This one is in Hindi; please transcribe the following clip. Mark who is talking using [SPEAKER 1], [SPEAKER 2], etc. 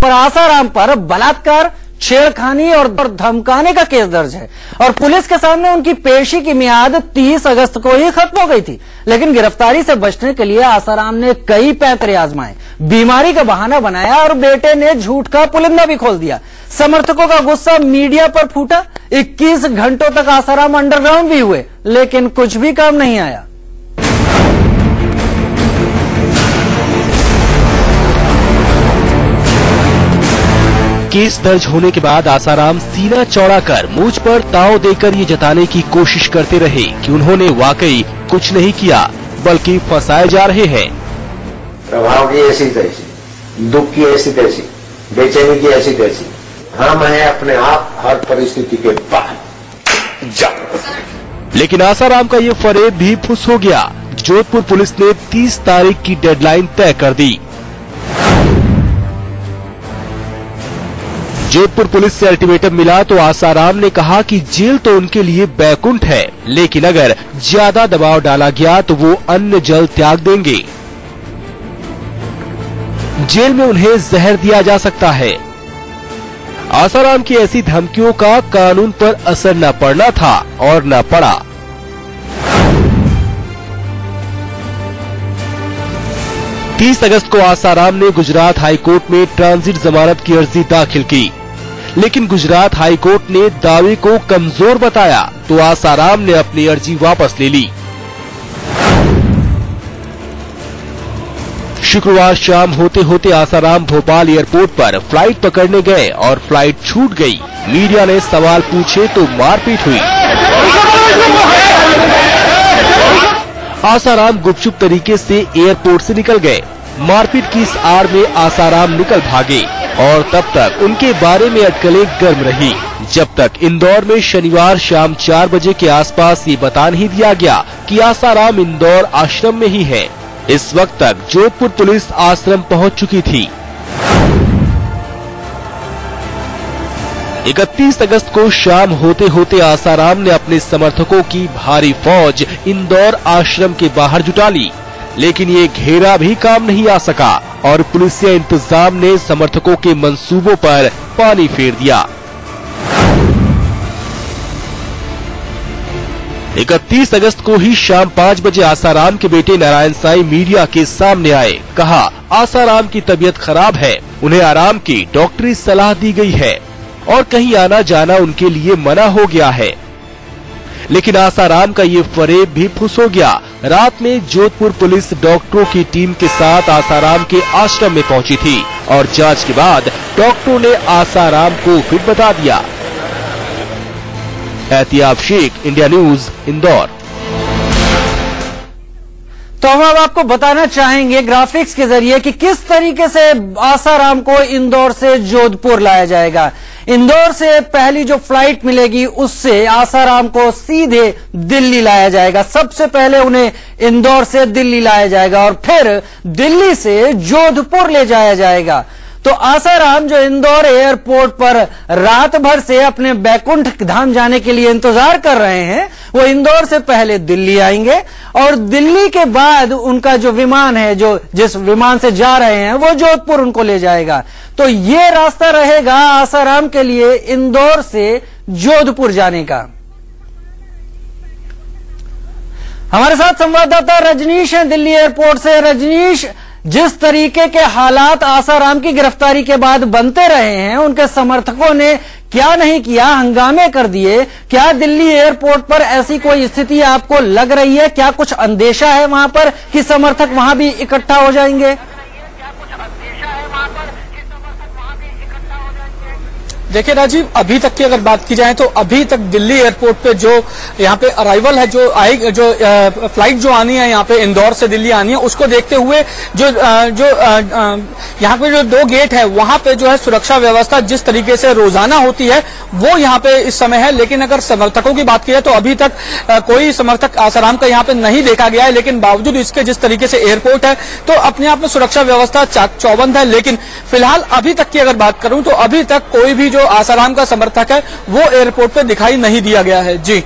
[SPEAKER 1] पर आसाराम पर बलात्कार, छेड़खानी और धमकाने का केस दर्ज है और पुलिस के सामने उनकी पेशी की मियाद 30 अगस्त को ही खत्म हो गई थी। लेकिन गिरफ्तारी से बचने के लिए आसाराम ने कई पैंतरे आजमाए, बीमारी का बहाना बनाया और बेटे ने झूठ का पुलिंदा भी खोल दिया। समर्थकों का गुस्सा मीडिया पर फूटा। 21 घंटों तक आसाराम अंडरग्राउंड भी हुए, लेकिन कुछ भी काम नहीं आया।
[SPEAKER 2] केस दर्ज होने के बाद आसाराम सीना चौड़ा कर मुझ पर ताव देकर ये जताने की कोशिश करते रहे कि उन्होंने वाकई कुछ नहीं किया, बल्कि फंसाए जा रहे हैं।
[SPEAKER 3] प्रभाव की ऐसी तैसी, दुख की ऐसी तैसी, बेचैनी की ऐसी तैसी, हम हैं अपने आप हर परिस्थिति के बाहर जा।
[SPEAKER 2] लेकिन आसाराम का ये फरेब भी फुस हो गया। जोधपुर पुलिस ने 30 तारीख की डेडलाइन तय कर दी। जोधपुर पुलिस से अल्टीमेटम मिला तो आसाराम ने कहा कि जेल तो उनके लिए बैकुंठ है, लेकिन अगर ज्यादा दबाव डाला गया तो वो अन्न जल त्याग देंगे। जेल में उन्हें जहर दिया जा सकता है। आसाराम की ऐसी धमकियों का कानून पर असर न पड़ना था और न पड़ा। – 30 अगस्त को आसाराम ने गुजरात हाईकोर्ट में ट्रांजिट जमानत की अर्जी दाखिल की, लेकिन गुजरात हाईकोर्ट ने दावे को कमजोर बताया तो आसाराम ने अपनी अर्जी वापस ले ली। शुक्रवार शाम होते होते आसाराम भोपाल एयरपोर्ट पर फ्लाइट पकड़ने गए और फ्लाइट छूट गई। मीडिया ने सवाल पूछे तो मारपीट हुई। आसाराम गुपचुप तरीके से एयरपोर्ट से निकल गए। मारपीट की इस आड़ में आसाराम निकल भागे और तब तक उनके बारे में अटकलें गर्म रही, जब तक इंदौर में शनिवार शाम 4 बजे के आसपास ये बता नहीं दिया गया कि आसाराम इंदौर आश्रम में ही है। इस वक्त तक जोधपुर पुलिस आश्रम पहुंच चुकी थी। 31 अगस्त को शाम होते होते आसाराम ने अपने समर्थकों की भारी फौज इंदौर आश्रम के बाहर जुटा ली, लेकिन ये घेरा भी काम नहीं आ सका और पुलिसिया इंतजाम ने समर्थकों के मंसूबों पर पानी फेर दिया। 31 अगस्त को ही शाम 5 बजे आसाराम के बेटे नारायण साईं मीडिया के सामने आए। कहा, आसाराम की तबीयत खराब है, उन्हें आराम की डॉक्टरी सलाह दी गई है और कहीं आना जाना उनके लिए मना हो गया है। लेकिन आसाराम का ये फरेब भी फुस हो गया। रात में जोधपुर पुलिस डॉक्टरों की टीम के साथ आसाराम के आश्रम में पहुंची थी और जांच के बाद डॉक्टरों ने आसाराम को फिट बता दिया। एहतियाब शेख, इंडिया न्यूज, इंदौर।
[SPEAKER 1] तो हम अब आपको बताना चाहेंगे ग्राफिक्स के जरिए कि किस तरीके से आसाराम को इंदौर से जोधपुर लाया जाएगा। इंदौर से पहली जो फ्लाइट मिलेगी उससे आसाराम को सीधे दिल्ली लाया जाएगा। सबसे पहले उन्हें इंदौर से दिल्ली लाया जाएगा और फिर दिल्ली से जोधपुर ले जाया जाएगा। तो आसाराम जो इंदौर एयरपोर्ट पर रात भर से अपने बैकुंठ धाम जाने के लिए इंतजार कर रहे हैं, वो इंदौर से पहले दिल्ली आएंगे और दिल्ली के बाद उनका जो विमान है, जो जिस विमान से जा रहे हैं, वो जोधपुर उनको ले जाएगा। तो ये रास्ता रहेगा आसाराम के लिए इंदौर से जोधपुर जाने का। हमारे साथ संवाददाता रजनीश हैं दिल्ली एयरपोर्ट से। रजनीश, जिस तरीके के हालात आसाराम की गिरफ्तारी के बाद बनते रहे हैं, उनके समर्थकों ने क्या नहीं किया, हंगामे कर दिए। क्या दिल्ली एयरपोर्ट पर ऐसी कोई स्थिति आपको लग रही है? क्या कुछ अंदेशा है वहां पर कि समर्थक वहां भी इकट्ठा हो जाएंगे?
[SPEAKER 4] देखिए राजीव, अभी तक की अगर बात की जाए तो अभी तक दिल्ली एयरपोर्ट पे जो यहाँ पे अराइवल है, जो फ्लाइट जो आनी है यहाँ पे इंदौर से दिल्ली आनी है, उसको देखते हुए यहाँ पे जो 2 गेट है वहां पे जो है सुरक्षा व्यवस्था जिस तरीके से रोजाना होती है वो यहाँ पे इस समय है। लेकिन अगर समर्थकों की बात की जाए तो अभी तक कोई समर्थक आसाराम का यहाँ पे नहीं देखा गया है। लेकिन बावजूद इसके जिस तरीके से एयरपोर्ट है तो अपने आप में सुरक्षा व्यवस्था चौबंद है। लेकिन फिलहाल अभी तक की अगर बात करूं तो अभी तक कोई भी जो आसाराम का समर्थक है वो एयरपोर्ट पे दिखाई नहीं दिया गया है। जी।